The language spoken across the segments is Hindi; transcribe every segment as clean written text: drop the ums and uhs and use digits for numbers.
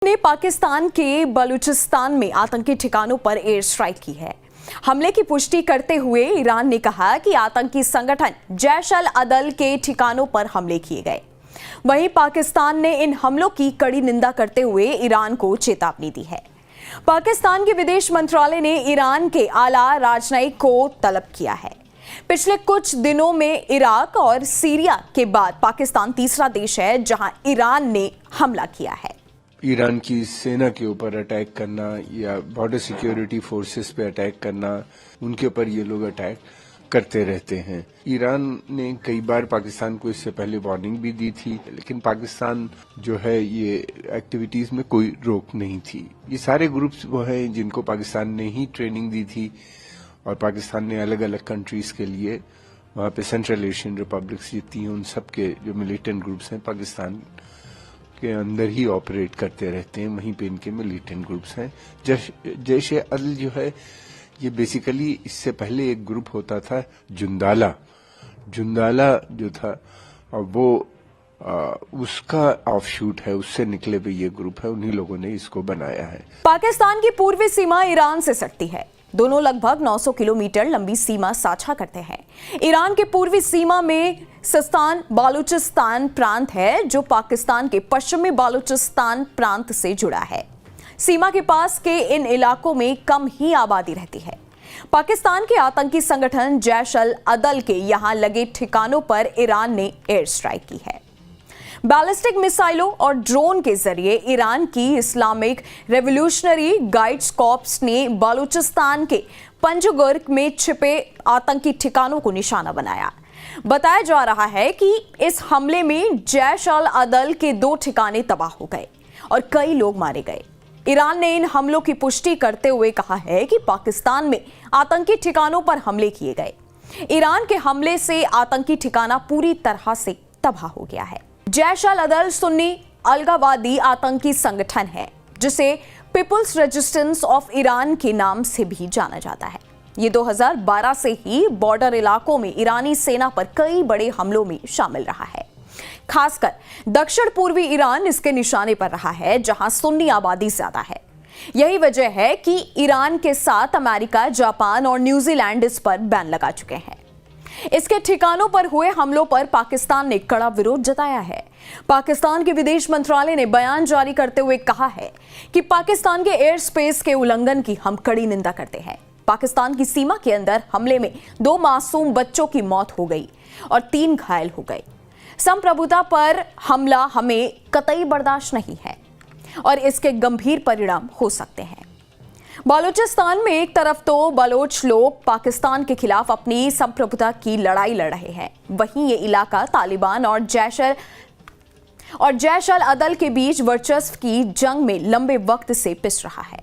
ने पाकिस्तान के बलूचिस्तान में आतंकी ठिकानों पर एयर स्ट्राइक की है। हमले की पुष्टि करते हुए ईरान ने कहा कि आतंकी संगठन जैश अल अदल के ठिकानों पर हमले किए गए। वहीं पाकिस्तान ने इन हमलों की कड़ी निंदा करते हुए ईरान को चेतावनी दी है। पाकिस्तान के विदेश मंत्रालय ने ईरान के आला राजनयिक को तलब किया है। पिछले कुछ दिनों में इराक और सीरिया के बाद पाकिस्तान तीसरा देश है जहां ईरान ने हमला किया है। ईरान की सेना के ऊपर अटैक करना या बॉर्डर सिक्योरिटी फोर्सेस पे अटैक करना, उनके ऊपर ये लोग अटैक करते रहते हैं। ईरान ने कई बार पाकिस्तान को इससे पहले वार्निंग भी दी थी, लेकिन पाकिस्तान जो है ये एक्टिविटीज में कोई रोक नहीं थी। ये सारे ग्रुप्स वो हैं जिनको पाकिस्तान ने ही ट्रेनिंग दी थी और पाकिस्तान ने अलग अलग कंट्रीज के लिए वहां पे सेंट्रल एशियन रिपब्लिक्स जितनी हैं उन सब के जो मिलिटेंट ग्रुप्स हैं पाकिस्तान के अंदर ही ऑपरेट करते रहते हैं। वहीं पे इनके मिलिटेंट ग्रुप्स हैं। जैश अल जो है ये बेसिकली इससे पहले एक ग्रुप होता था जुंदाला जो था और वो उसका ऑफशूट है, उससे निकले हुए ये ग्रुप है, उन्हीं लोगों ने इसको बनाया है। पाकिस्तान की पूर्वी सीमा ईरान से सटती है। दोनों लगभग 900 किलोमीटर लंबी सीमा साझा करते हैं। ईरान के पूर्वी सीमा में सिस्तान बालूचिस्तान प्रांत है जो पाकिस्तान के पश्चिमी बालूचिस्तान प्रांत से जुड़ा है। सीमा के पास के इन इलाकों में कम ही आबादी रहती है। पाकिस्तान के आतंकी संगठन जैश अल अदल के यहां लगे ठिकानों पर ईरान ने एयर स्ट्राइक की है। बैलिस्टिक मिसाइलों और ड्रोन के जरिए ईरान की इस्लामिक रेवोल्यूशनरी गाइड्स कॉर्प्स ने बालूचिस्तान के पंजगुर्क में छिपे आतंकी ठिकानों को निशाना बनाया। बताया जा रहा है कि इस हमले में जैश अल अदल के 2 ठिकाने तबाह हो गए और कई लोग मारे गए। ईरान ने इन हमलों की पुष्टि करते हुए कहा है कि पाकिस्तान में आतंकी ठिकानों पर हमले किए गए। ईरान के हमले से आतंकी ठिकाना पूरी तरह से तबाह हो गया है। जैश अल अदल सुन्नी अलगावादी आतंकी संगठन है जिसे पीपुल्स रेजिस्टेंस ऑफ ईरान के नाम से भी जाना जाता है। ये 2012 से ही बॉर्डर इलाकों में ईरानी सेना पर कई बड़े हमलों में शामिल रहा है। खासकर दक्षिण पूर्वी ईरान इसके निशाने पर रहा है जहां सुन्नी आबादी ज्यादा है। यही वजह है कि ईरान के साथ अमेरिका, जापान और न्यूजीलैंड इस पर बैन लगा चुके हैं। इसके ठिकानों पर हुए हमलों पर पाकिस्तान ने कड़ा विरोध जताया है। पाकिस्तान के विदेश मंत्रालय ने बयान जारी करते हुए कहा है कि पाकिस्तान के एयर स्पेस के उल्लंघन की हम कड़ी निंदा करते हैं। पाकिस्तान की सीमा के अंदर हमले में 2 मासूम बच्चों की मौत हो गई और 3 घायल हो गए। संप्रभुता पर हमला हमें कतई बर्दाश्त नहीं है और इसके गंभीर परिणाम हो सकते हैं। बालूचिस्तान में एक तरफ तो बलोच लोग पाकिस्तान के खिलाफ अपनी संप्रभुता की लड़ाई लड़ रहे हैं, वहीं ये इलाका तालिबान और जैश अल अदल के बीच वर्चस्व की जंग में लंबे वक्त से पिस रहा है।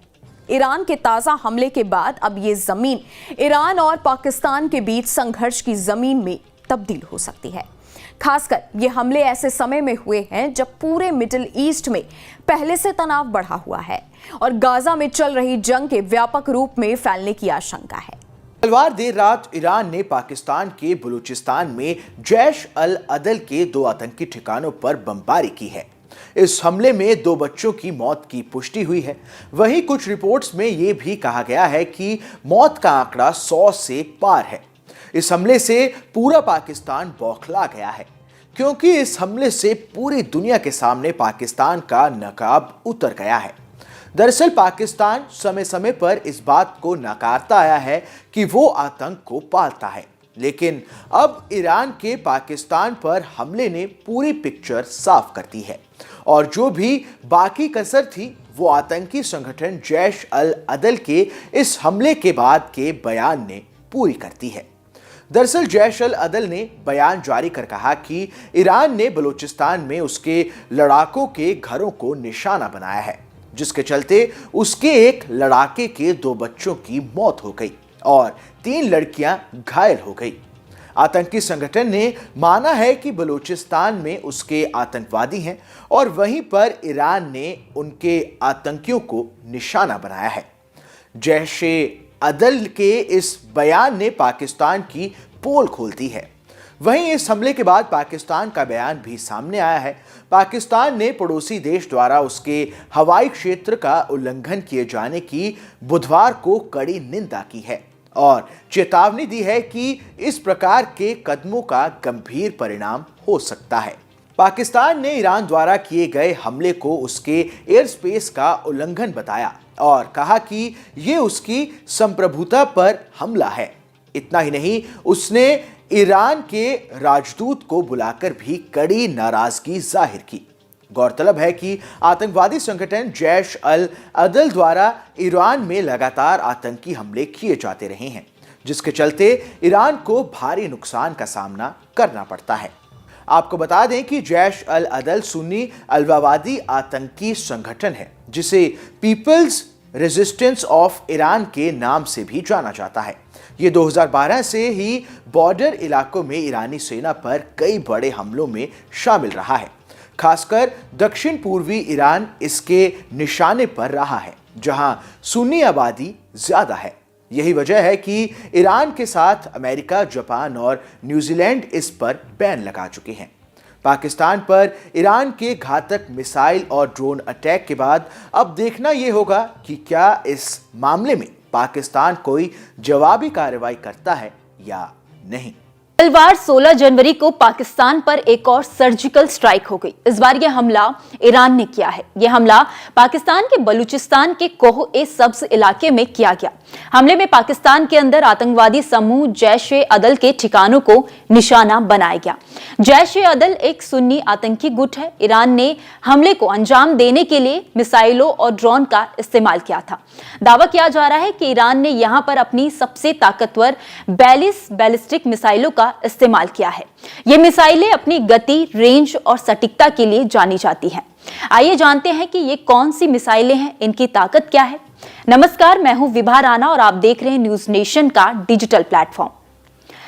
ईरान के ताजा हमले के बाद अब ये जमीन ईरान और पाकिस्तान के बीच संघर्ष की जमीन में तब्दील हो सकती है। खासकर ये हमले ऐसे समय में हुए हैं जब पूरे मिडिल ईस्ट में पहले से तनाव बढ़ा हुआ है और गाजा में चल रही जंग के व्यापक रूप में फैलने की आशंका है। मंगलवार देर रात ईरान ने पाकिस्तान के बलूचिस्तान में जैश अल अदल के 2 आतंकी ठिकानों पर बमबारी की है। इस हमले में 2 बच्चों की मौत की पुष्टि हुई है। वहीं कुछ रिपोर्ट्स में यह भी कहा गया है कि मौत का आंकड़ा 100 से पार है। इस हमले से पूरा पाकिस्तान बौखला गया है क्योंकि इस हमले से पूरी दुनिया के सामने पाकिस्तान का नकाब उतर गया है। दरअसल पाकिस्तान समय समय पर इस बात को नकारता आया है कि वो आतंक को पालता है, लेकिन अब ईरान के पाकिस्तान पर हमले ने पूरी पिक्चर साफ कर दी है और जो भी बाकी कसर थी वो आतंकी संगठन जैश अल अदल के इस हमले के बाद के बयान ने पूरी कर दी है। दरअसल जैश अल अदल ने बयान जारी कर कहा कि ईरान ने बलूचिस्तान में उसके लड़ाकों के घरों को निशाना बनाया है, जिसके चलते उसके एक लड़ाके के 2 बच्चों की मौत हो गई और 3 लड़कियां घायल हो गई। आतंकी संगठन ने माना है कि बलूचिस्तान में उसके आतंकवादी हैं और वहीं पर ईरान ने उनके आतंकियों को निशाना बनाया है। जैश अदल के इस बयान ने पाकिस्तान की पोल खोल दी है। वहीं इस हमले के बाद पाकिस्तान का बयान भी सामने आया है। पाकिस्तान ने पड़ोसी देश द्वारा उसके हवाई क्षेत्र का उल्लंघन किए जाने की बुधवार को कड़ी निंदा की है और चेतावनी दी है कि इस प्रकार के कदमों का गंभीर परिणाम हो सकता है। पाकिस्तान ने ईरान द्वारा किए गए हमले को उसके एयर स्पेस का उल्लंघन बताया और कहा कि ये उसकी संप्रभुता पर हमला है। इतना ही नहीं, उसने ईरान के राजदूत को बुलाकर भी कड़ी नाराजगी जाहिर की। गौरतलब है कि आतंकवादी संगठन जैश अल अदल द्वारा ईरान में लगातार आतंकी हमले किए जाते रहे हैं, जिसके चलते ईरान को भारी नुकसान का सामना करना पड़ता है। आपको बता दें कि जैश अल अदल सुन्नी अलवावादी आतंकी संगठन है, जिसे पीपल्स रेजिस्टेंस ऑफ ईरान के नाम से भी जाना जाता है। ये 2012 से ही बॉर्डर इलाकों में ईरानी सेना पर कई बड़े हमलों में शामिल रहा है। खासकर दक्षिण पूर्वी ईरान इसके निशाने पर रहा है, जहां सुन्नी आबादी ज्यादा है। यही वजह है कि ईरान के साथ अमेरिका, जापान और न्यूजीलैंड इस पर बैन लगा चुके हैं। पाकिस्तान पर ईरान के घातक मिसाइल और ड्रोन अटैक के बाद अब देखना यह होगा कि क्या इस मामले में पाकिस्तान कोई जवाबी कार्रवाई करता है या नहीं। मंगलवार 16 जनवरी को पाकिस्तान पर एक और सर्जिकल स्ट्राइक हो गई। इस बार यह हमला ईरान ने किया है। यह हमला पाकिस्तान के बलूचिस्तान के कोह-ए-सब्ज इलाके में किया गया। हमले में पाकिस्तान के अंदर आतंकवादी समूह जैश-ए-अदल के ठिकानों को निशाना बनाया गया। जैश-ए-अदल एक सुन्नी आतंकी गुट है। ईरान ने हमले को अंजाम देने के लिए मिसाइलों और ड्रोन का इस्तेमाल किया था। दावा किया जा रहा है कि ईरान ने यहां पर अपनी सबसे ताकतवर बैलिस्टिक मिसाइलों का इस्तेमाल किया है। ये मिसाइलें अपनी गति, रेंज और सटीकता के लिए जानी जाती हैं। आइए जानते हैं कि ये कौन सी मिसाइलें हैं, इनकी ताकत क्या है। नमस्कार, मैं हूं विभा राणा और आप देख रहे हैं न्यूज नेशन का डिजिटल प्लेटफॉर्म।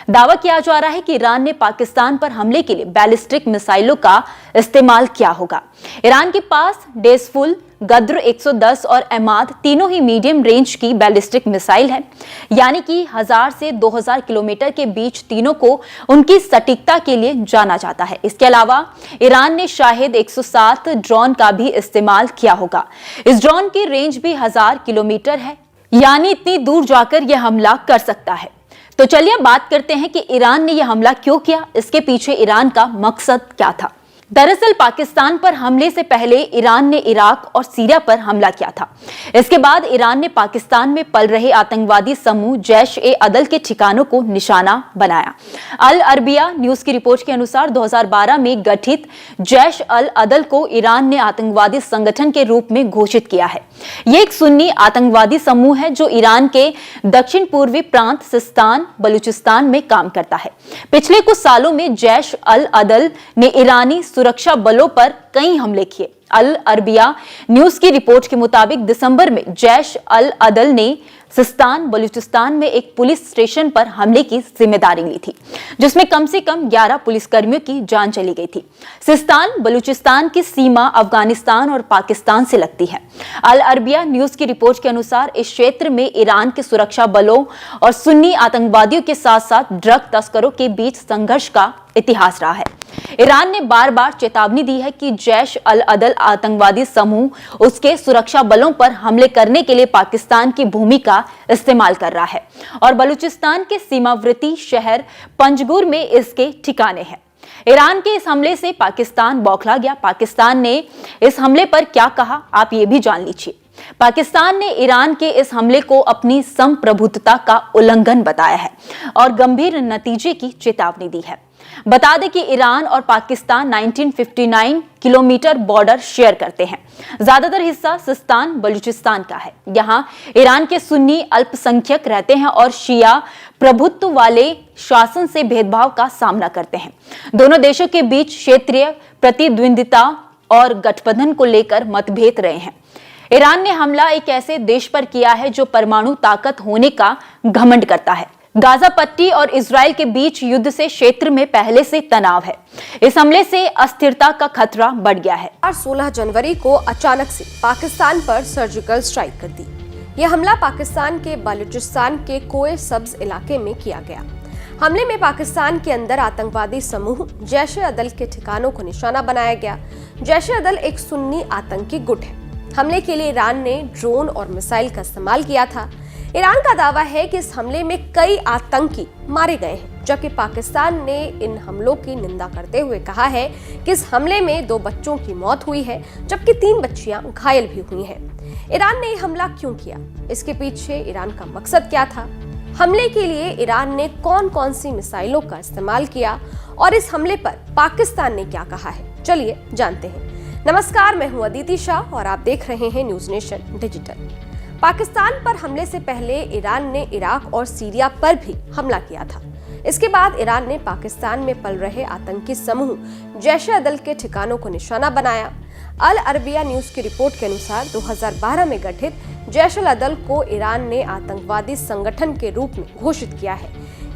दावा किया जा रहा है कि ईरान ने पाकिस्तान पर हमले के लिए बैलिस्टिक मिसाइलों का इस्तेमाल किया होगा। ईरान के पास डेसफुल, गद्र 110 और एमाद तीनों ही मीडियम रेंज की बैलिस्टिक मिसाइल है, यानी कि 1000 से 2000 किलोमीटर के बीच तीनों को उनकी सटीकता के लिए जाना जाता है। इसके अलावा ईरान ने शाहिद 107 ड्रोन का भी इस्तेमाल किया होगा। इस ड्रोन की रेंज भी 1000 किलोमीटर है, यानी इतनी दूर जाकर यह हमला कर सकता है। तो चलिए बात करते हैं कि ईरान ने यह हमला क्यों किया, इसके पीछे ईरान का मकसद क्या था। दरअसल पाकिस्तान पर हमले से पहले ईरान ने इराक और सीरिया पर हमला किया था। इसके बाद ईरान ने पाकिस्तान में पल रहे आतंकवादी समूह जैश-ए-अदल के ठिकानों को निशाना बनाया। अल अरबिया न्यूज की रिपोर्ट के अनुसार 2012 में गठित जैश अल अदल को ईरान ने आतंकवादी संगठन के रूप में घोषित किया है। ये एक सुन्नी आतंकवादी समूह है जो ईरान के दक्षिण पूर्वी प्रांत सिस्तान, बलूचिस्तान में काम करता है। पिछले कुछ सालों में जैश अल अदल ने ईरानी सुरक्षा बलों पर कई हमले किए। अल अरबिया न्यूज की रिपोर्ट के मुताबिक दिसंबर में जैश अल अदल ने सिस्तान, बलूचिस्तान में एक पुलिस स्टेशन पर हमले की जिम्मेदारी ली थी, जिसमें कम से कम 11 पुलिसकर्मियों की जान चली गई थी। सिस्तान बलूचिस्तान की सीमा अफगानिस्तान और पाकिस्तान से लगती है। अल अरबिया न्यूज की रिपोर्ट के अनुसार इस क्षेत्र में ईरान के सुरक्षा बलों और सुन्नी आतंकवादियों के साथ साथ ड्रग तस्करों के बीच संघर्ष का इतिहास रहा है। ईरान ने बार बार चेतावनी दी है कि जैश अल अदल आतंकवादी समूह उसके सुरक्षा बलों पर हमले करने के लिए पाकिस्तान की भूमि का इस्तेमाल कर रहा है और बलूचिस्तान के सीमावर्ती शहर पंजगुर में इसके ठिकाने हैं। ईरान के इस हमले से पाकिस्तान बौखला गया। पाकिस्तान ने इस हमले पर क्या कहा, आप ये भी जान लीजिए। पाकिस्तान ने ईरान के इस हमले को अपनी संप्रभुता का उल्लंघन बताया है और गंभीर नतीजे की चेतावनी दी है। बता दें कि ईरान और पाकिस्तान 1959 किलोमीटर बॉर्डर शेयर करते हैं। ज्यादातर हिस्सा सिस्तान बलूचिस्तान का है। यहाँ ईरान के सुन्नी अल्पसंख्यक रहते हैं और शिया प्रभुत्व वाले शासन से भेदभाव का सामना करते हैं। दोनों देशों के बीच क्षेत्रीय प्रतिद्वंदिता और गठबंधन को लेकर मतभेद रहे हैं। ईरान ने हमला एक ऐसे देश पर किया है जो परमाणु ताकत होने का घमंड करता है। गाजा पट्टी और इजराइल के बीच युद्ध से क्षेत्र में पहले से तनाव है। इस हमले से अस्थिरता का खतरा बढ़ गया है। 16 जनवरी को अचानक से पाकिस्तान पर सर्जिकल स्ट्राइक कर दी। यह हमला पाकिस्तान के बलूचिस्तान के कोह-ए-सब्ज इलाके में किया गया। हमले में पाकिस्तान के अंदर आतंकवादी समूह जैश-ए-अदल के ठिकानों को निशाना बनाया गया। जैश-ए-अदल एक सुन्नी आतंकी गुट है। हमले के लिए ईरान ने ड्रोन और मिसाइल का इस्तेमाल किया था। ईरान का दावा है कि इस हमले में कई आतंकी मारे गए हैं, जबकि पाकिस्तान ने इन हमलों की निंदा करते हुए कहा है कि इस हमले में 2 बच्चों की मौत हुई है, जबकि 3 बच्चियां घायल भी हुई हैं। ईरान ने हमला क्यों किया? इसके पीछे ईरान का मकसद क्या था? हमले के लिए ईरान ने कौन-कौन सी मिसाइलों का इस्तेमाल किया और इस हमले पर पाकिस्तान ने क्या कहा है? चलिए जानते हैं। नमस्कार, मैं हूं अदिति शाह और आप देख रहे हैं न्यूज नेशन डिजिटल। पाकिस्तान पर हमले से पहले ईरान ने इराक और सीरिया पर भी हमला किया था। इसके बाद ईरान ने पाकिस्तान में पल रहे आतंकी समूह जैश-ए-अदल के ठिकानों को निशाना बनाया। अल अरबिया न्यूज की रिपोर्ट के अनुसार 2012 में गठित जैश-ए-अदल को ईरान ने आतंकवादी संगठन के रूप में घोषित किया है।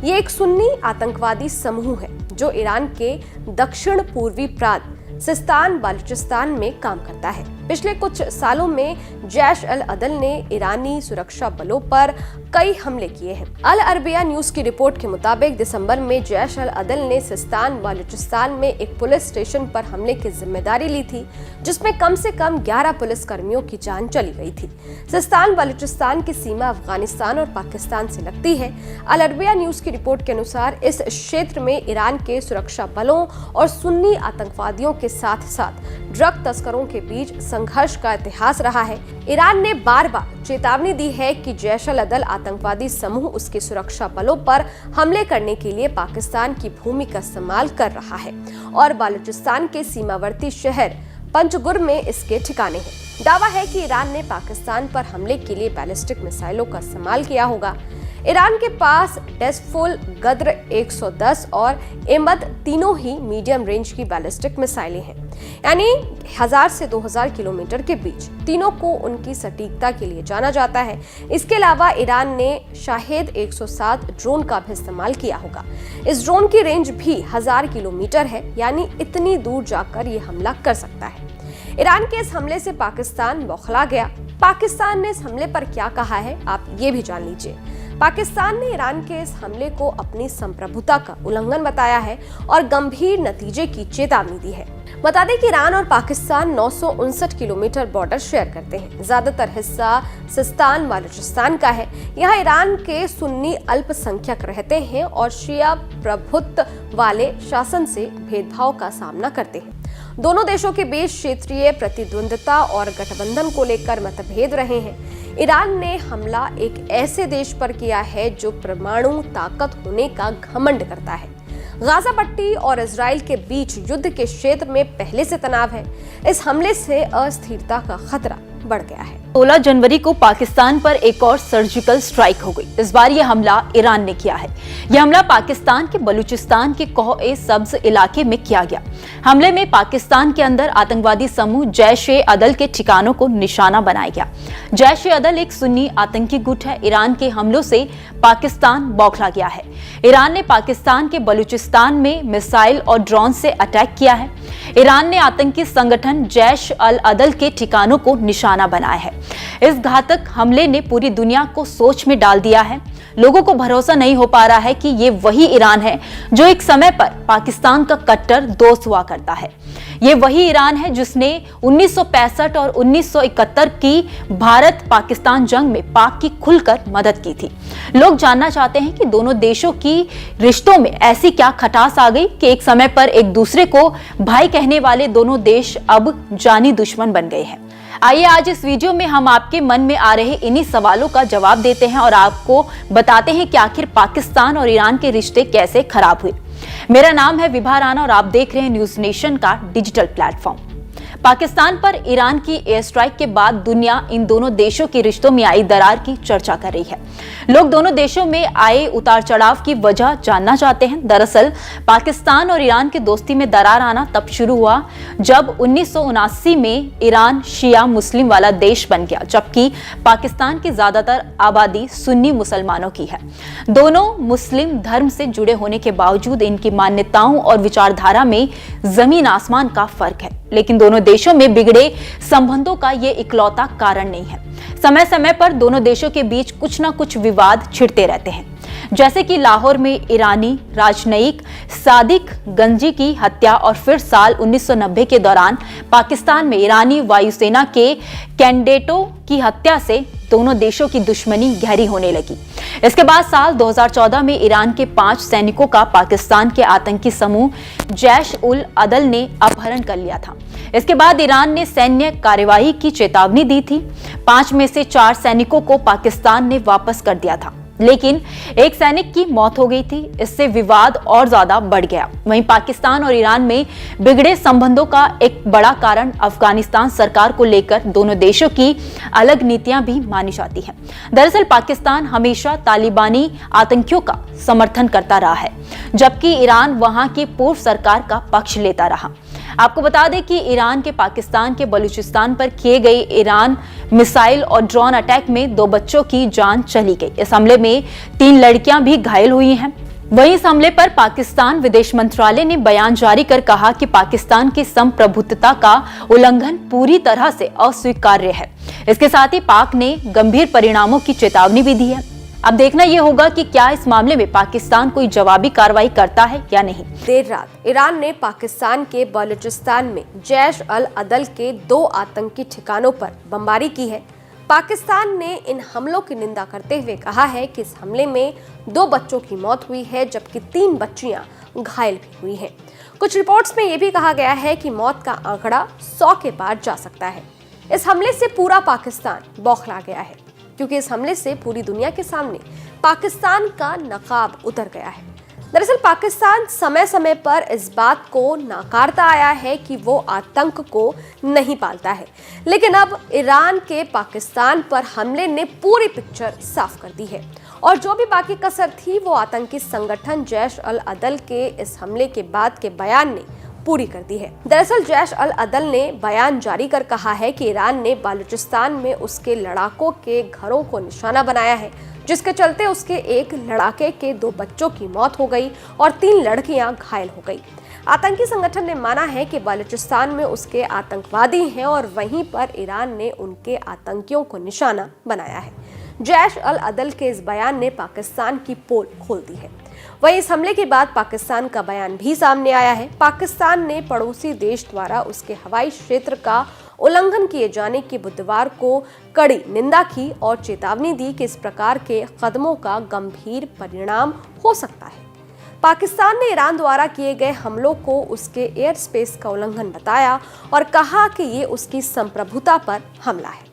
ये एक सुन्नी आतंकवादी समूह है जो ईरान के दक्षिण पूर्वी प्रांत सिस्तान बलूचिस्तान में काम करता है। पिछले कुछ सालों में जैश-अल-अदल ने ईरानी सुरक्षा बलों पर कई हमले किए हैं। अल अरबिया न्यूज की रिपोर्ट के मुताबिक दिसंबर में जैश-अल-अदल ने सिस्तान बलूचिस्तान में एक पुलिस स्टेशन पर हमले की जिम्मेदारी ली थी, जिसमें कम से कम 11 पुलिस कर्मियों की जान चली गई थी। सिस्तान बलूचिस्तान की सीमा अफगानिस्तान और पाकिस्तान से लगती है। अल अरबिया न्यूज की रिपोर्ट के अनुसार इस क्षेत्र में ईरान के सुरक्षा बलों और सुन्नी आतंकवादियों के साथ साथ ड्रग तस्करों के बीच संघर्ष का इतिहास रहा है। ईरान ने बार बार चेतावनी दी है कि जैश-अल-अदल आतंकवादी समूह उसके सुरक्षा बलों पर हमले करने के लिए पाकिस्तान की भूमि का इस्तेमाल कर रहा है और बलूचिस्तान के सीमावर्ती शहर पंजगुर में इसके ठिकाने हैं। दावा है कि ईरान ने पाकिस्तान पर हमले के लिए बैलिस्टिक मिसाइलों का इस्तेमाल किया होगा। ईरान के पास डेस्फुल, गद्र 110 और एमद तीनों ही मीडियम रेंज की बैलिस्टिक मिसाइलें हैं, यानी 1000 से 2000 किलोमीटर के बीच। तीनों को उनकी सटीकता के लिए जाना जाता है। इसके अलावा ईरान ने शाहेद 107 ड्रोन का भी इस्तेमाल किया होगा। इस ड्रोन की रेंज भी 1000 किलोमीटर है, यानी इतनी दूर जाकर ये हमला कर सकता है। ईरान के इस हमले से पाकिस्तान बौखला गया। पाकिस्तान ने इस हमले पर क्या कहा है, आप ये भी जान लीजिए। पाकिस्तान ने ईरान के इस हमले को अपनी संप्रभुता का उल्लंघन बताया है और गंभीर नतीजे की चेतावनी दी है। बता दें कि ईरान और पाकिस्तान 959 किलोमीटर बॉर्डर शेयर करते हैं। ज्यादातर हिस्सा सिस्तान बलूचिस्तान का है। यहाँ ईरान के सुन्नी अल्पसंख्यक रहते हैं और शिया प्रभुत्व वाले शासन से भेदभाव का सामना करते हैं। दोनों देशों के बीच क्षेत्रीय प्रतिद्वंद्विता और गठबंधन को लेकर मतभेद रहे हैं। ईरान ने हमला एक ऐसे देश पर किया है जो परमाणु ताकत होने का घमंड करता है। गाजा पट्टी और इजराइल के बीच युद्ध के क्षेत्र में पहले से तनाव है। इस हमले से अस्थिरता का खतरा बढ़ गया है। 16 जनवरी को पाकिस्तान पर एक और सर्जिकल स्ट्राइक हो गई। इस बार यह हमला ईरान ने किया है। यह हमला पाकिस्तान के बलूचिस्तान के कोह-ए-सब्ज इलाके में किया गया। हमले में पाकिस्तान के अंदर आतंकवादी समूह जैश-ए-अदल के ठिकानों को निशाना बनाया गया। जैश-ए-अदल एक सुन्नी आतंकी गुट है। ईरान के हमलों से पाकिस्तान बौखला गया है। ईरान ने पाकिस्तान के बलूचिस्तान में मिसाइल और ड्रोन से अटैक किया है। ईरान ने आतंकी संगठन जैश-अल-अदल के ठिकानों को निशाना बनाया है। इस घातक हमले ने पूरी दुनिया को सोच में डाल दिया है। लोगों को भरोसा नहीं हो पा रहा है कि ये वही ईरान है जो एक समय पर पाकिस्तान का कट्टर दोस्त हुआ करता है। ये वही ईरान है जिसने 1965 और 1971 की भारत पाकिस्तान जंग में पाक की खुलकर मदद की थी। लोग जानना चाहते हैं कि दोनों देशों की रिश्तों में ऐसी क्या खटास आ गई कि एक समय पर एक दूसरे को भाई कहने वाले दोनों देश अब जानी दुश्मन बन गए हैं। आइए आज इस वीडियो में हम आपके मन में आ रहे इन्हीं सवालों का जवाब देते हैं और आपको बताते हैं कि आखिर पाकिस्तान और ईरान के रिश्ते कैसे खराब हुए। मेरा नाम है विभा राणा और आप देख रहे हैं न्यूज नेशन का डिजिटल प्लेटफॉर्म। पाकिस्तान पर ईरान की एयर स्ट्राइक के बाद दुनिया इन दोनों देशों के रिश्तों में आई दरार की चर्चा कर रही है। लोग दोनों देशों में आए उतार चढ़ाव की वजह जानना चाहते हैं। दरअसल पाकिस्तान और ईरान की दोस्ती में दरार आना तब शुरू हुआ जब 1979 में ईरान शिया मुस्लिम वाला देश बन गया, जबकि पाकिस्तान की ज्यादातर आबादी सुन्नी मुसलमानों की है। दोनों मुस्लिम धर्म से जुड़े होने के बावजूद इनकी मान्यताओं और विचारधारा में जमीन आसमान का फर्क है। लेकिन दोनों देशों में बिगड़े संबंधों का ये इकलौता कारण नहीं है। समय समय पर दोनों देशों के बीच कुछ ना कुछ विवाद छिड़ते रहते हैं। जैसे कि लाहौर में ईरानी राजनयिक सादिक गंजी की हत्या और फिर साल 1990 के दौरान पाकिस्तान में ईरानी वायुसेना के कैडेटों की हत्या से दोनों देशों की दुश्मनी गहरी होने लगी। इसके बाद साल 2014 में ईरान के 5 सैनिकों का पाकिस्तान के आतंकी समूह जैश उल अदल ने अपहरण कर लिया था। इसके बाद ईरान ने सैन्य कार्यवाही की चेतावनी दी थी। 5 में से 4 सैनिकों को पाकिस्तान ने वापस कर दिया था, लेकिन एक सैनिक की मौत हो गई थी। इससे विवाद और ज्यादा बढ़ गया। वहीं पाकिस्तान और ईरान में बिगड़े संबंधों का एक बड़ा कारण अफगानिस्तान सरकार को लेकर दोनों देशों की अलग नीतियां भी मानी जाती हैं। दरअसल पाकिस्तान हमेशा तालिबानी आतंकियों का समर्थन करता रहा है, जबकि ईरान वहां की पूर्व सरकार का पक्ष लेता रहा। आपको बता दें कि ईरान के पाकिस्तान के बलूचिस्तान पर किए गए ईरान मिसाइल और ड्रोन अटैक में 2 बच्चों की जान चली गई। इस हमले में 3 लड़कियां भी घायल हुई हैं। वहीं इस हमले पर पाकिस्तान विदेश मंत्रालय ने बयान जारी कर कहा कि पाकिस्तान की संप्रभुत्वता का उल्लंघन पूरी तरह से अस्वीकार्य है। इसके साथ ही पाक ने गंभीर परिणामों की चेतावनी भी दी है। अब देखना यह होगा कि क्या इस मामले में पाकिस्तान कोई जवाबी कार्रवाई करता है या नहीं। देर रात ईरान ने पाकिस्तान के बलूचिस्तान में जैश अल अदल के 2 आतंकी ठिकानों पर बमबारी की है। पाकिस्तान ने इन हमलों की निंदा करते हुए कहा है कि इस हमले में 2 बच्चों की मौत हुई है, जबकि 3 बच्चियां घायल भी हुई हैं। कुछ रिपोर्ट्स में यह भी कहा गया है कि मौत का आंकड़ा 100 के पार जा सकता है। इस हमले से पूरा पाकिस्तान बौखला गया है, क्योंकि इस हमले से पूरी दुनिया के सामने पाकिस्तान का नकाब उतर गया है। दरअसल पाकिस्तान समय समय पर इस बात को नकारता आया है कि वो आतंक को नहीं पालता है, लेकिन अब ईरान के पाकिस्तान पर हमले ने पूरी पिक्चर साफ कर दी है और जो भी बाकी कसर थी वो आतंकी संगठन जैश अल अदल के इस हमले के बाद के बयान ने पूरी कर दी है। दरअसल जैश अल अदल ने बयान जारी कर कहा है कि ईरान ने बलूचिस्तान में उसके लड़ाकों के घरों को निशाना बनाया है, जिसके चलते उसके एक लड़ाके के 2 बच्चों की मौत हो गई और 3 लड़कियां घायल हो गई। आतंकी संगठन ने माना है कि बलूचिस्तान में उसके आतंकवादी हैं और वहीं पर ईरान ने उनके आतंकियों को निशाना बनाया है। जैश अल अदल के इस बयान ने पाकिस्तान की पोल खोल दी है। वहीं इस हमले के बाद पाकिस्तान का बयान भी सामने आया है। पाकिस्तान ने पड़ोसी देश द्वारा उसके हवाई क्षेत्र का उल्लंघन किए जाने की बुधवार को कड़ी निंदा की और चेतावनी दी कि इस प्रकार के कदमों का गंभीर परिणाम हो सकता है। पाकिस्तान ने ईरान द्वारा किए गए हमलों को उसके एयर स्पेस का उल्लंघन बताया और कहा कि ये उसकी संप्रभुता पर हमला है।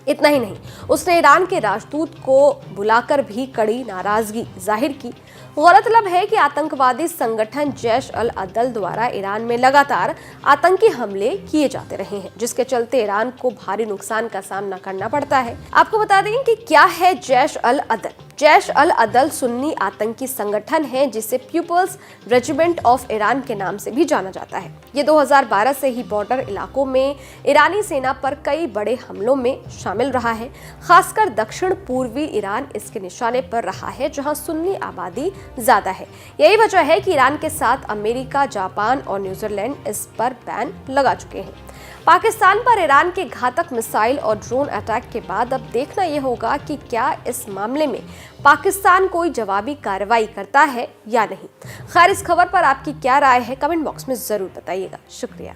इतना ही नहीं, उसने ईरान के राजदूत को बुलाकर भी कड़ी नाराजगी जाहिर की। गौरतलब है कि आतंकवादी संगठन जैश अल अदल द्वारा ईरान में लगातार आतंकी हमले किए जाते रहे हैं, जिसके चलते ईरान को भारी नुकसान का सामना करना पड़ता है। आपको बता दें कि क्या है जैश अल अदल। जैश अल अदल सुन्नी आतंकी संगठन है, जिसे पीपल्स रेजिमेंट ऑफ ईरान के नाम से भी जाना जाता है। ये 2012 से ही बॉर्डर इलाकों में ईरानी सेना पर कई बड़े हमलों में शामिल रहा है। खासकर दक्षिण पूर्वी ईरान इसके निशाने पर रहा है, जहां सुन्नी आबादी ज्यादा है। यही वजह है कि ईरान के साथ अमेरिका, जापान और न्यूजीलैंड इस पर बैन लगा चुके हैं। पाकिस्तान पर ईरान के घातक मिसाइल और ड्रोन अटैक के बाद अब देखना यह होगा कि क्या इस मामले में पाकिस्तान कोई जवाबी कार्रवाई करता है या नहीं। खैर, इस खबर पर आपकी क्या राय है, कमेंट बॉक्स में जरूर बताइएगा। शुक्रिया।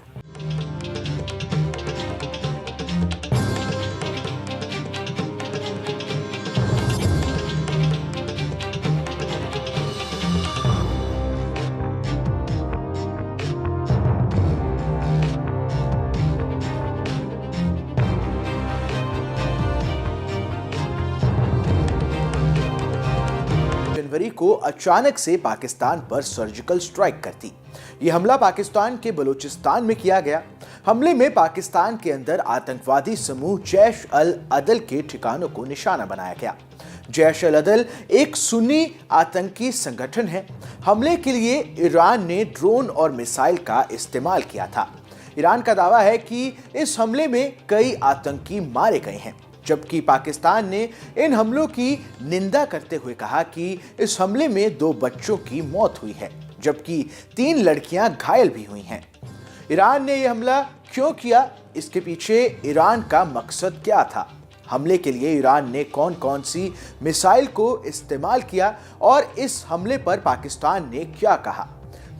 जनवरी को अचानक से पाकिस्तान पर सर्जिकल स्ट्राइक करती। ये हमला पाकिस्तान के बलूचिस्तान में किया गया। हमले में पाकिस्तान के अंदर आतंकवादी समूह जैश अल अदल के ठिकानों को निशाना बनाया गया। जैश अल अदल एक सुन्नी आतंकी संगठन है। हमले के लिए ईरान ने ड्रोन और मिसाइल का इस्तेमाल किया था। ईरान का दावा है कि इस हमले में कई आतंकी मारे गए हैं, जबकि पाकिस्तान ने इन हमलों की निंदा करते हुए कहा कि इस हमले में 2 बच्चों की मौत हुई है, जबकि 3 लड़कियां घायल भी हुई हैं। ईरान ने यह हमला क्यों किया, इसके पीछे ईरान का मकसद क्या था, हमले के लिए ईरान ने कौन कौन सी मिसाइल को इस्तेमाल किया और इस हमले पर पाकिस्तान ने क्या कहा,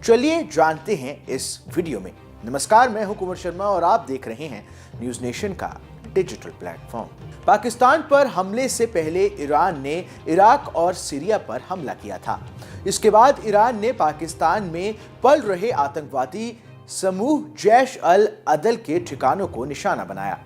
चलिए जानते हैं इस वीडियो में। नमस्कार, मैं हूं कुमार शर्मा और आप देख रहे हैं न्यूज नेशन का डिजिटल प्लेटफॉर्म। पाकिस्तान पर हमले से पहले ईरान ने इराक और सीरिया पर हमला किया था। इसके बाद ईरान ने पाकिस्तान में पल रहे आतंकवादी समूह जैश अल अदल के ठिकानों को निशाना बनाया।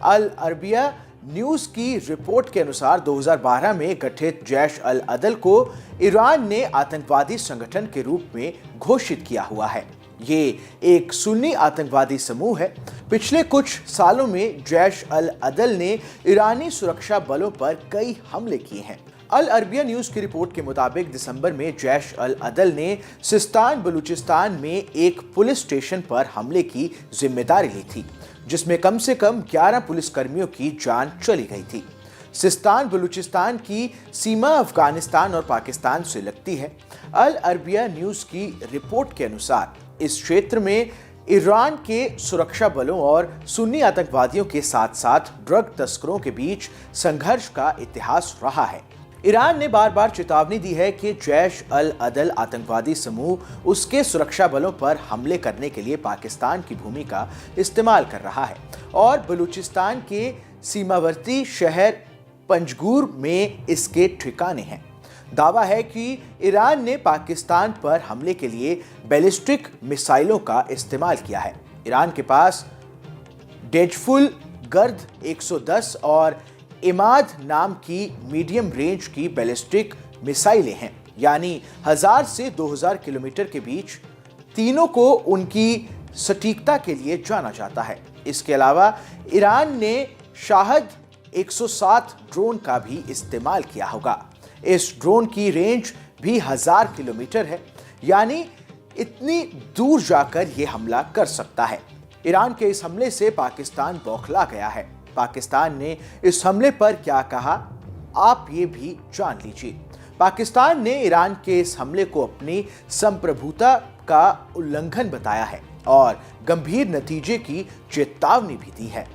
अल अरबिया न्यूज की रिपोर्ट के अनुसार 2012 में गठित जैश अल अदल को ईरान ने आतंकवादी संगठन के रूप में घोषित किया हुआ है। ये एक सुन्नी आतंकवादी समूह है। पिछले कुछ सालों में जैश अल अदल ने ईरानी सुरक्षा बलों पर कई हमले किए हैं। अल अरबिया न्यूज की रिपोर्ट के मुताबिक दिसंबर में जैश अल अदल ने सिस्तान बलूचिस्तान में एक पुलिस स्टेशन पर हमले की जिम्मेदारी ली थी, जिसमें कम से कम 11 पुलिसकर्मियों की जान चली गई थी। सिस्तान बलूचिस्तान की सीमा अफगानिस्तान और पाकिस्तान से लगती है। अल अरबिया न्यूज की रिपोर्ट के अनुसार इस क्षेत्र में ईरान के सुरक्षा बलों और सुन्नी आतंकवादियों के साथ साथ ड्रग तस्करों के बीच संघर्ष का इतिहास रहा है। ईरान ने बार बार चेतावनी दी है कि जैश अल अदल आतंकवादी समूह उसके सुरक्षा बलों पर हमले करने के लिए पाकिस्तान की भूमि का इस्तेमाल कर रहा है और बलूचिस्तान के सीमावर्ती शहर पंजगुर में इसके ठिकाने हैं। दावा है कि ईरान ने पाकिस्तान पर हमले के लिए बैलिस्टिक मिसाइलों का इस्तेमाल किया है। ईरान के पास डेजफुल गर्द 110 और इमाद नाम की मीडियम रेंज की बैलिस्टिक मिसाइलें हैं, यानी 1000 से 2000 किलोमीटर के बीच। तीनों को उनकी सटीकता के लिए जाना जाता है। इसके अलावा ईरान ने शाहद 107 ड्रोन का भी इस्तेमाल किया होगा। इस ड्रोन की रेंज भी 1000 किलोमीटर है, यानी इतनी दूर जाकर यह हमला कर सकता है। ईरान के इस हमले से पाकिस्तान बौखला गया है। पाकिस्तान ने इस हमले पर क्या कहा, आप ये भी जान लीजिए। पाकिस्तान ने ईरान के इस हमले को अपनी संप्रभुता का उल्लंघन बताया है और गंभीर नतीजे की चेतावनी भी दी है।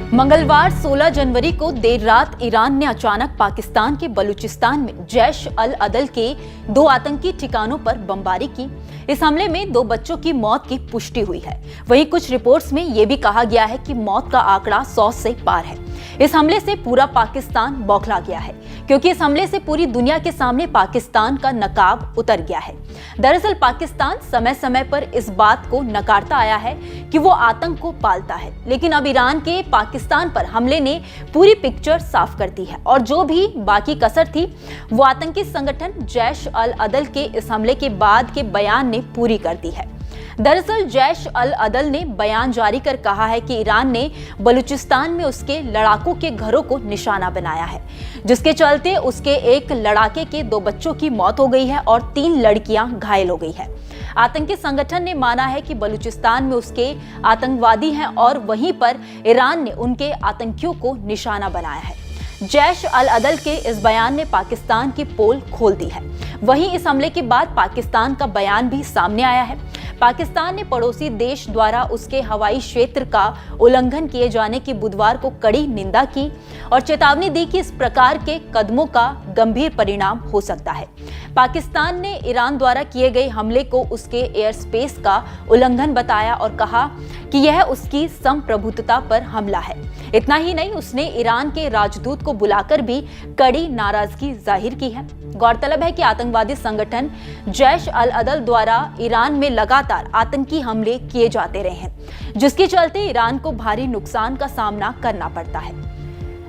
मंगलवार 16 जनवरी को देर रात ईरान ने अचानक पाकिस्तान के बलूचिस्तान में जैश अल अदल के 2 आतंकी ठिकानों पर बमबारी की। इस हमले में 2 बच्चों की मौत की पुष्टि हुई है। वहीं कुछ रिपोर्ट्स में यह भी कहा गया है कि मौत का आंकड़ा 100 से पार है। इस हमले से पूरा पाकिस्तान बौखला गया है, क्योंकि इस हमले से पूरी दुनिया के सामने पाकिस्तान का नकाब उतर गया है। दरअसल पाकिस्तान समय समय पर इस बात को नकारता आया है कि वो आतंक को पालता है, लेकिन अब ईरान के पाकिस्तान पर हमले ने पूरी पिक्चर साफ कर दी है और जो भी बाकी कसर थी वो आतंकी संगठन जैश अल अदल के इस हमले के बाद के बयान ने पूरी कर दी है। दरअसल जैश अल अदल ने बयान जारी कर कहा है कि ईरान ने बलूचिस्तान में उसके लड़ाकों के घरों को निशाना बनाया है, जिसके चलते उसके एक लड़ाके के 2 बच्चों की मौत हो गई है और 3 लड़कियां घायल हो गई है। आतंकी संगठन ने माना है कि बलूचिस्तान में उसके आतंकवादी हैं और वहीं पर ईरान ने उनके आतंकियों को निशाना बनाया है। जैश अल अदल के इस बयान ने पाकिस्तान की पोल खोल दी है। वहीं इस हमले के बाद पाकिस्तान का बयान भी सामने आया है। पाकिस्तान ने पड़ोसी देश द्वारा उसके हवाई क्षेत्र का उल्लंघन किए जाने की बुधवार को कड़ी निंदा की और चेतावनी दी कि इस प्रकार के कदमों का गंभीर परिणाम हो सकता है। पाकिस्तान ने ईरान द्वारा किए गए हमले को उसके एयर स्पेस का उल्लंघन बताया और कहा कि यह उसकी संप्रभुता पर हमला है। इतना ही नहीं, उसने ईरान के राजदूत को बुलाकर भी कड़ी नाराजगी जाहिर की है। गौरतलब है कि आतंकवादी संगठन जैश अल अदल द्वारा ईरान में लगातार आतंकी हमले किए जाते रहे हैं, जिसके चलते ईरान को भारी नुकसान का सामना करना पड़ता है।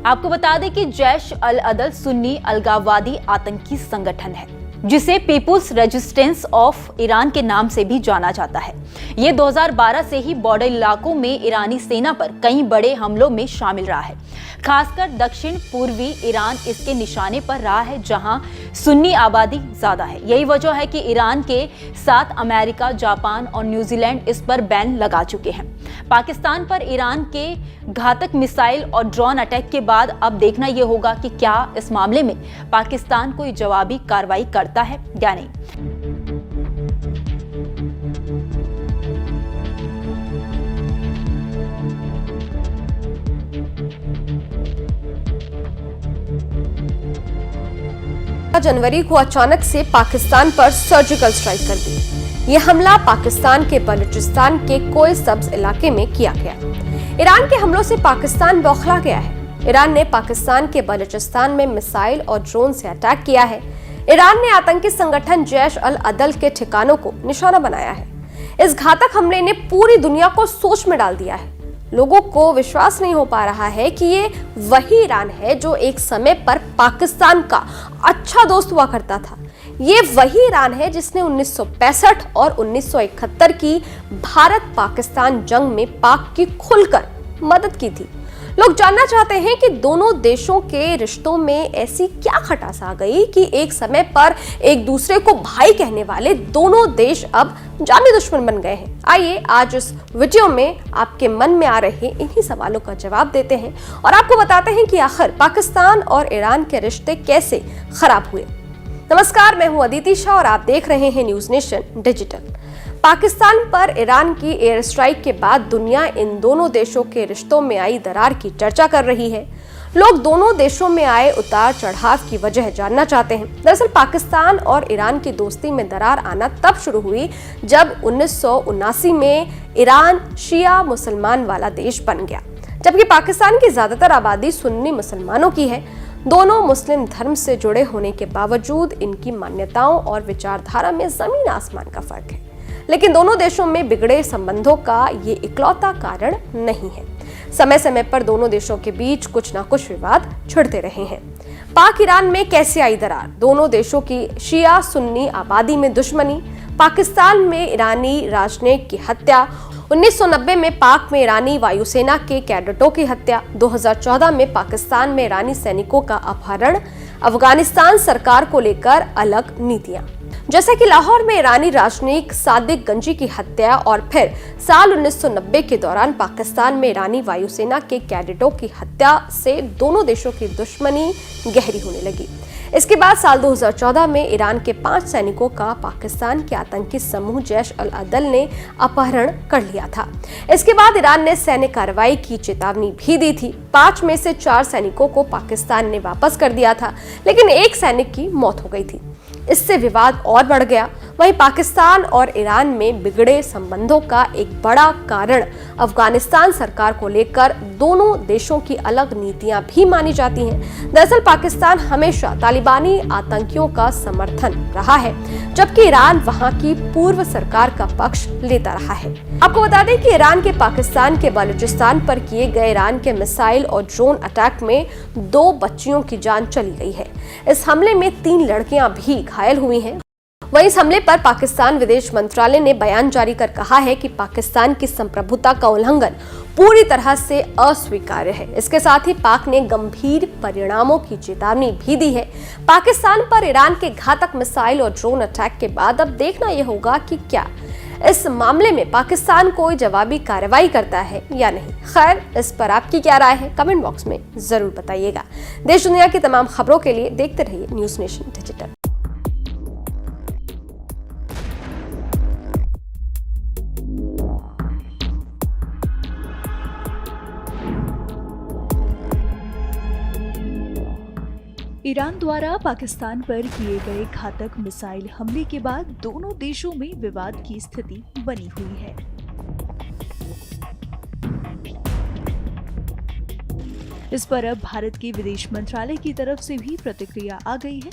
आपको बता दें कि जैश अल अदल सुन्नी अलगाववादी आतंकी संगठन है, जिसे पीपुल्स रेजिस्टेंस ऑफ ईरान के नाम से भी जाना जाता है। ये 2012 से ही बॉर्डर इलाकों में ईरानी सेना पर कई बड़े हमलों में शामिल रहा है। खासकर दक्षिण पूर्वी ईरान इसके निशाने पर रहा है, जहां सुन्नी आबादी ज्यादा है। यही वजह है कि ईरान के साथ अमेरिका, जापान और न्यूजीलैंड इस पर बैन लगा चुके हैं। पाकिस्तान पर ईरान के घातक मिसाइल और ड्रोन अटैक के बाद अब देखना यह होगा कि क्या इस मामले में पाकिस्तान कोई जवाबी कार्रवाई करता है या नहीं। जनवरी को अचानक से पाकिस्तान पर सर्जिकल स्ट्राइक कर दी। यह हमला पाकिस्तान के बलूचिस्तान के कोय सब्ज इलाके में किया गया। ईरान के हमलों से पाकिस्तान बौखला गया है। ईरान ने पाकिस्तान के बलूचिस्तान में मिसाइल और ड्रोन से अटैक किया है। ईरान ने आतंकी संगठन जैश अल अदल के ठिकानों को निशाना बनाया है। इस घातक हमले ने पूरी दुनिया को सोच में डाल दिया है। लोगों को विश्वास नहीं हो पा रहा है कि ये वही ईरान है जो एक समय पर पाकिस्तान का अच्छा दोस्त हुआ करता था। ये वही ईरान है जिसने 1965 और 1971 की भारत पाकिस्तान जंग में पाक की खुलकर मदद की थी। लोग जानना चाहते हैं कि दोनों देशों के रिश्तों में ऐसी क्या खटास आ गई कि एक समय पर एक दूसरे को भाई कहने वाले दोनों देश अब जानी दुश्मन बन गए हैं। आइए आज इस वीडियो में आपके मन में आ रहे इन्हीं सवालों का जवाब देते हैं और आपको बताते हैं कि आखिर पाकिस्तान और ईरान के रिश्ते कैसे खराब हुए। नमस्कार, मैं हूं अदिति शाह और आप देख रहे हैं न्यूज नेशन डिजिटल। पाकिस्तान पर ईरान की एयर स्ट्राइक के बाद दुनिया इन दोनों देशों के रिश्तों में आई दरार की चर्चा कर रही है। लोग दोनों देशों में आए उतार चढ़ाव की वजह जानना चाहते हैं। दरअसल पाकिस्तान और ईरान की दोस्ती में दरार आना तब शुरू हुई जब 1979 में ईरान शिया मुसलमान वाला देश बन गया, जबकि पाकिस्तान की ज्यादातर आबादी सुन्नी मुसलमानों की है। दोनों मुस्लिम धर्म से जुड़े होने के बावजूद इनकी मान्यताओं और विचारधारा में जमीन आसमान का फर्क है। लेकिन दोनों देशों में बिगड़े संबंधों का ये इकलौता कारण नहीं है। समय समय पर दोनों देशों के बीच कुछ ना कुछ विवाद छिड़ते रहे हैं। पाक ईरान में कैसे आई दरार? दोनों देशों की शिया सुन्नी आबादी में दुश्मनी, पाकिस्तान में ईरानी राजनयिक की हत्या, 1990 में पाक में ईरानी वायुसेना के कैडेटों की हत्या, 2014 में पाकिस्तान में ईरानी सैनिकों का अपहरण, अफगानिस्तान सरकार को लेकर अलग नीतियां, जैसे कि लाहौर में ईरानी राजनयिक सादिक गंजी की हत्या और फिर साल 1990 के दौरान पाकिस्तान में ईरानी वायुसेना के कैडेटों की हत्या से दोनों देशों की दुश्मनी गहरी होने लगी। इसके बाद साल 2014 में ईरान के 5 सैनिकों का पाकिस्तान के आतंकी समूह जैश अल अदल ने अपहरण कर लिया था। इसके बाद ईरान ने सैन्य कार्रवाई की चेतावनी भी दी थी। 5 में से 4 सैनिकों को पाकिस्तान ने वापस कर दिया था, लेकिन एक सैनिक की मौत हो गई थी। इससे विवाद और बढ़ गया। वहीं पाकिस्तान और ईरान में बिगड़े संबंधों का एक बड़ा कारण अफगानिस्तान सरकार को लेकर दोनों देशों की अलग नीतियां भी मानी जाती हैं। दरअसल पाकिस्तान हमेशा तालिबानी आतंकियों का समर्थन रहा है, जबकि ईरान वहां की पूर्व सरकार का पक्ष लेता रहा है। आपको बता दें कि ईरान के पाकिस्तान के बलूचिस्तान पर किए गए ईरान के मिसाइल और ड्रोन अटैक में 2 बच्चियों की जान चली गई है। इस हमले में 3 लड़कियां भी घायल हुई हैं। वहीं इस हमले पर पाकिस्तान विदेश मंत्रालय ने बयान जारी कर कहा है कि पाकिस्तान की संप्रभुता का उल्लंघन पूरी तरह से अस्वीकार्य है। इसके साथ ही पाक ने गंभीर परिणामों की चेतावनी भी दी है। पाकिस्तान पर ईरान के घातक मिसाइल और ड्रोन अटैक के बाद अब देखना यह होगा कि क्या इस मामले में पाकिस्तान कोई जवाबी कार्रवाई करता है या नहीं। खैर, इस पर आपकी क्या राय है कमेंट बॉक्स में जरूर बताइएगा। देश दुनिया की तमाम खबरों के लिए देखते रहिए न्यूज नेशन डिजिटल। ईरान द्वारा पाकिस्तान पर किए गए घातक मिसाइल हमले के बाद दोनों देशों में विवाद की स्थिति बनी हुई है। इस पर अब भारत के विदेश मंत्रालय की तरफ से भी प्रतिक्रिया आ गई है।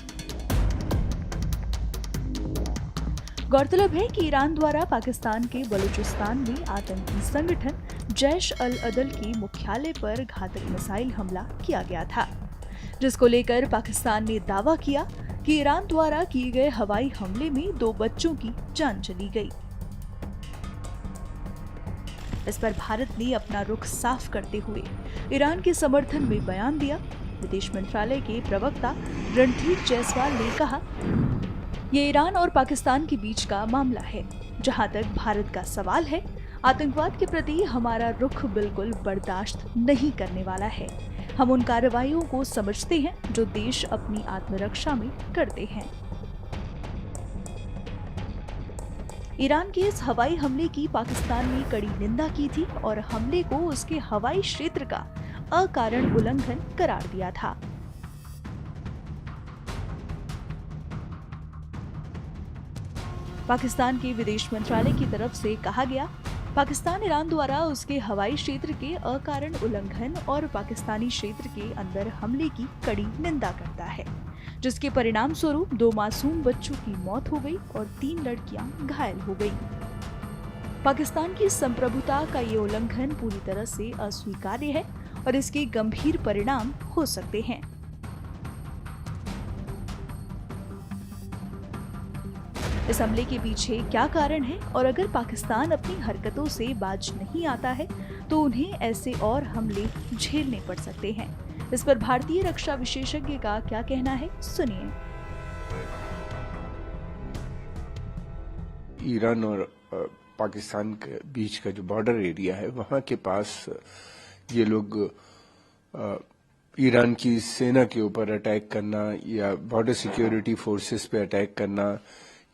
गौरतलब है कि ईरान द्वारा पाकिस्तान के बलूचिस्तान में आतंकी संगठन जैश अल अदल के मुख्यालय पर घातक मिसाइल हमला किया गया था, जिसको लेकर पाकिस्तान ने दावा किया कि ईरान द्वारा किए गए हवाई हमले में 2 बच्चों की जान चली गई। इस पर भारत ने अपना रुख साफ करते हुए ईरान के समर्थन में बयान दिया। विदेश मंत्रालय के प्रवक्ता रणधीर जायसवाल ने कहा, ये ईरान और पाकिस्तान के बीच का मामला है। जहां तक भारत का सवाल है, आतंकवाद के प्रति हमारा रुख बिल्कुल बर्दाश्त नहीं करने वाला है। हम उन कार्रवाइयों को समझते हैं जो देश अपनी आत्मरक्षा में करते हैं। ईरान के इस हवाई हमले की पाकिस्तान ने कड़ी निंदा की थी और हमले को उसके हवाई क्षेत्र का अकारण उल्लंघन करार दिया था। पाकिस्तान के विदेश मंत्रालय की तरफ से कहा गया, पाकिस्तान ईरान द्वारा उसके हवाई क्षेत्र के अकारण उल्लंघन और पाकिस्तानी क्षेत्र के अंदर हमले की कड़ी निंदा करता है, जिसके परिणाम स्वरूप 2 मासूम बच्चों की मौत हो गई और 3 लड़कियां घायल हो गईं। पाकिस्तान की संप्रभुता का ये उल्लंघन पूरी तरह से अस्वीकार्य है और इसके गंभीर परिणाम हो सकते हैं। इस हमले के पीछे क्या कारण है और अगर पाकिस्तान अपनी हरकतों से बाज नहीं आता है तो उन्हें ऐसे और हमले झेलने पड़ सकते हैं। इस पर भारतीय रक्षा विशेषज्ञ का क्या कहना है, सुनिए। ईरान और पाकिस्तान के बीच का जो बॉर्डर एरिया है, वहां के पास ये लोग ईरान की सेना के ऊपर अटैक करना या बॉर्डर सिक्योरिटी फोर्सेस पे अटैक करना,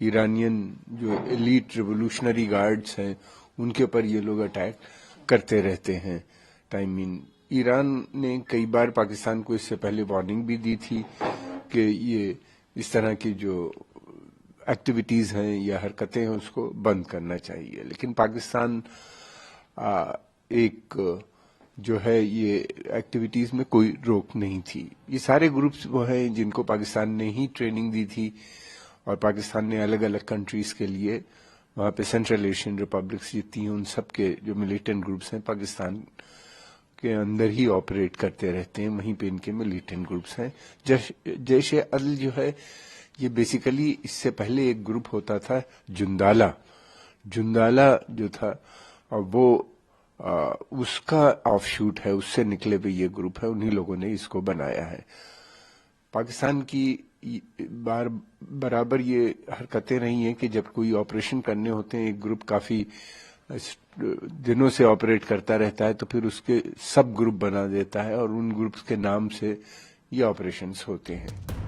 ईरानियन जो एलीट रिवोल्यूशनरी गार्ड्स हैं उनके ऊपर ये लोग अटैक करते रहते हैं। ईरान ने कई बार पाकिस्तान को इससे पहले वार्निंग भी दी थी कि ये इस तरह की जो एक्टिविटीज हैं या हरकतें हैं उसको बंद करना चाहिए, लेकिन पाकिस्तान एक जो है ये एक्टिविटीज में कोई रोक नहीं थी। ये सारे ग्रुप्स वो हैं जिनको पाकिस्तान ने ही ट्रेनिंग दी थी और पाकिस्तान ने अलग अलग कंट्रीज के लिए वहां पे सेंट्रल एशियन रिपब्लिक्स जितनी हैं उन सब के जो मिलिटेंट ग्रुप्स हैं पाकिस्तान के अंदर ही ऑपरेट करते रहते हैं, वहीं पे इनके मिलिटेंट ग्रुप्स हैं। जैश ए अदल जो है ये बेसिकली इससे पहले एक ग्रुप होता था जुंदाला जो था और वो उसका ऑफशूट है, उससे निकले हुए ये ग्रुप है, उन्हीं लोगों ने इसको बनाया है। पाकिस्तान की बराबर ये हरकतें रही हैं कि जब कोई ऑपरेशन करने होते हैं, एक ग्रुप काफी दिनों से ऑपरेट करता रहता है तो फिर उसके सब ग्रुप बना देता है और उन ग्रुप्स के नाम से ये ऑपरेशंस होते हैं।